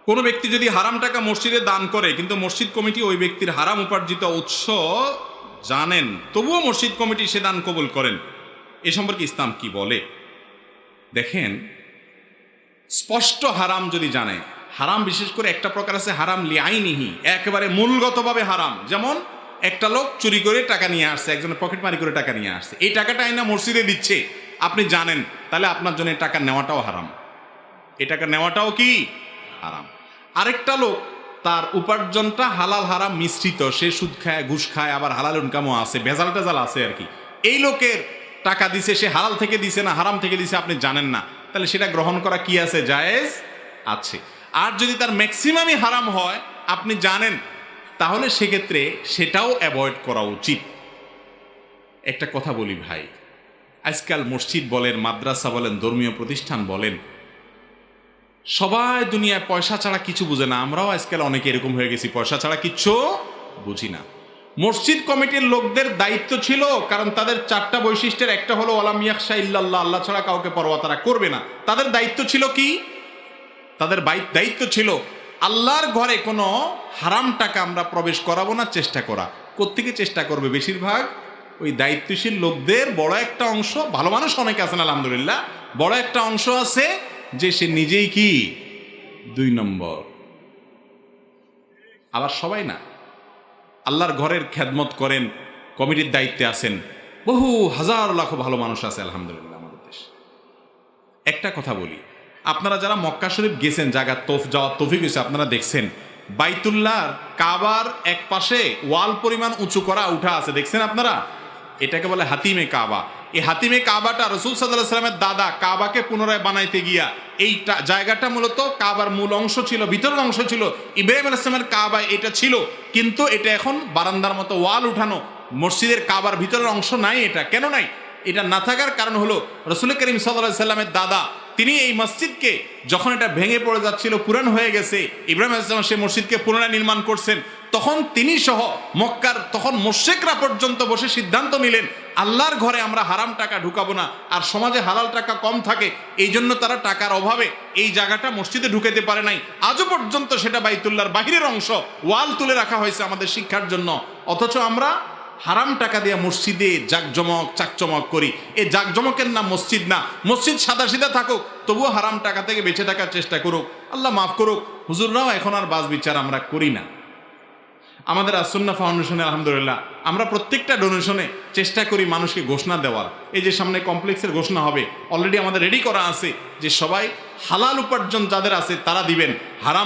কোনো ব্যক্তি যদি হারাম টাকা মসজিদে দান করে কিন্তু মসজিদ কমিটি ওই ব্যক্তির হারাম উপার্জিত উৎস জানেন, তবুও মসজিদ কমিটি সে দান কবুল করেন, এ সম্পর্কে ইসলাম কি বলে? দেখেন, স্পষ্ট হারাম যদি জানে, হারাম বিশেষ করে একটা প্রকার আছে হারাম লিআইনিহি, একেবারে মূলগতভাবে হারাম। যেমন একটা লোক চুরি করে টাকা নিয়ে আসছে, একজনের পকেট মারি করে টাকা নিয়ে আসছে, এই টাকাটা আইনা মসজিদে দিচ্ছে, আপনি জানেন, তাহলে আপনার জন্য এই টাকা নেওয়াটাও হারাম, এই টাকা নেওয়াটাও কি হারাম। আরেকটা লোক তার উপার্জনটা হালাল হারাম মিশ্রিত, সে সুদ খায়, ঘুষ খায়, আবার হালাল ইনকামও আছে, ভেজাল টেজাল আছে আর কি, এই লোকের টাকা দিছে, সে হালাল থেকে দিছে না হারাম থেকে দিছে আপনি জানেন না, তাহলে সেটা গ্রহণ করা কি আছে? জায়েজ আছে। আর যদি তার ম্যাক্সিমামই হারাম হয় আপনি জানেন, তাহলে সেক্ষেত্রে সেটাও অ্যাভয়েড করা উচিত। একটা কথা বলি ভাই, আজকাল মসজিদ বলেন, মাদ্রাসা বলেন, ধর্মীয় প্রতিষ্ঠান বলেন, সবাই দুনিয়ায় পয়সা ছাড়া কিছু বুঝে না। আমরাও আজকাল অনেকে এরকম হয়ে গেছি, পয়সা ছাড়া কিচ্ছু বুঝি না। মসজিদ কমিটির লোকদের দায়িত্ব ছিল, কারণ তাদের চারটা বৈশিষ্ট্যের একটা হলো ওয়ালাম ইয়াখশা ইল্লাল্লাহ, আল্লাহ ছাড়া কাউকে পরোয়া তারা করবে না। তাদের দায়িত্ব ছিল কি? তাদের দায়িত্ব ছিল আল্লাহর ঘরে কোনো হারাম টাকা আমরা প্রবেশ করাবো না চেষ্টা করা। কোত্থেকে চেষ্টা করবে? বেশিরভাগ ওই দায়িত্বশীল লোকদের বড় একটা অংশ, ভালো মানুষ অনেকে আছেন আলহামদুলিল্লাহ, বড় একটা অংশ আছে যে সে নিজেই কি 2 নম্বর। আবার সবাই না, আল্লাহর ঘরের খেদমত করেন, কমিটির দায়িত্বে আছেন, বহু হাজার লাখ ভালো মানুষ আছে আলহামদুলিল্লাহ আমাদের দেশে। একটা কথা বলি, আপনারা যারা মক্কা শরীফ গেছেন, জায়গা যাওয়ার তৌফিক হয়েছে, আপনারা দেখছেন বাইতুল্লাহর কাবার এক পাশে ওয়াল পরিমাণ উঁচু করা উঠা আছে, দেখছেন আপনারা? এটাকে বলে হাতিমে কাবা। এই হাতিমে কাবাটা রাসূল সাল্লাল্লাহু আলাইহি ওয়াসাল্লামের দাদা কাবাকে পুনরায় বানাইতে গিয়া এইটা জায়গাটা মূলত কাবার মূল অংশ ছিল, ভিতরের অংশ ছিল, ইব্রাহিম আলাইহিস সালামের কাবা এটা ছিল, কিন্তু এটা এখন বারান্দার মতো ওয়াল উঠানো, মসজিদের কাবার ভিতরের অংশ নাই। এটা কেন নাই? এটা না থাকার কারণ হলো রাসূল করিম সাল্লাল্লাহু আলাইহি সাল্লামের দাদা তিনি এই মসজিদকে যখন এটা ভেঙে পড়ে যাচ্ছিল, পুরান হয়ে গেছে, ইব্রাহিম আলাইহিস সালাম সেই মসজিদকে পুনরায় নির্মাণ করছেন, তখন তিনি সহ মক্কার তখন মুশরিকরা পর্যন্ত বসে সিদ্ধান্ত নিলেন আল্লাহর ঘরে আমরা হারাম টাকা ঢুকাবো না, আর সমাজে হালাল টাকা কম থাকে, এই জন্য তারা টাকার অভাবে এই জায়গাটা মসজিদে ঢুকাতে পারে নাই। আজও পর্যন্ত সেটা বাইতুল্লাহর বাহিরের অংশ, ওয়াল তুলে রাখা হয়েছে আমাদের শিক্ষার জন্য। অথচ আমরা হারাম টাকা দিয়ে মসজিদে জাকজমক চাকচমক করি। এই জাকজমকের নাম মসজিদ না। মসজিদ সাদা সিধা থাকুক, তবুও হারাম টাকা থেকে বেঁচে থাকার চেষ্টা করুক। আল্লাহ মাফ করুক, হুজুররাও এখন আর বাজ বিচার আমরা করি না। আমাদের আসুন্নাহ ফাউন্ডেশনে আলহামদুলিল্লাহ আমরা প্রত্যেকটা ডোনেশনে চেষ্টা করি মানুষকে ঘোষণা দেওয়ার। এই যে সামনে কমপ্লেক্সের ঘোষণা হবে, অলরেডি আমাদের রেডি করা আছে যে সবাই হালাল উপার্জন যাদের আছে তারা দিবেন, হারাম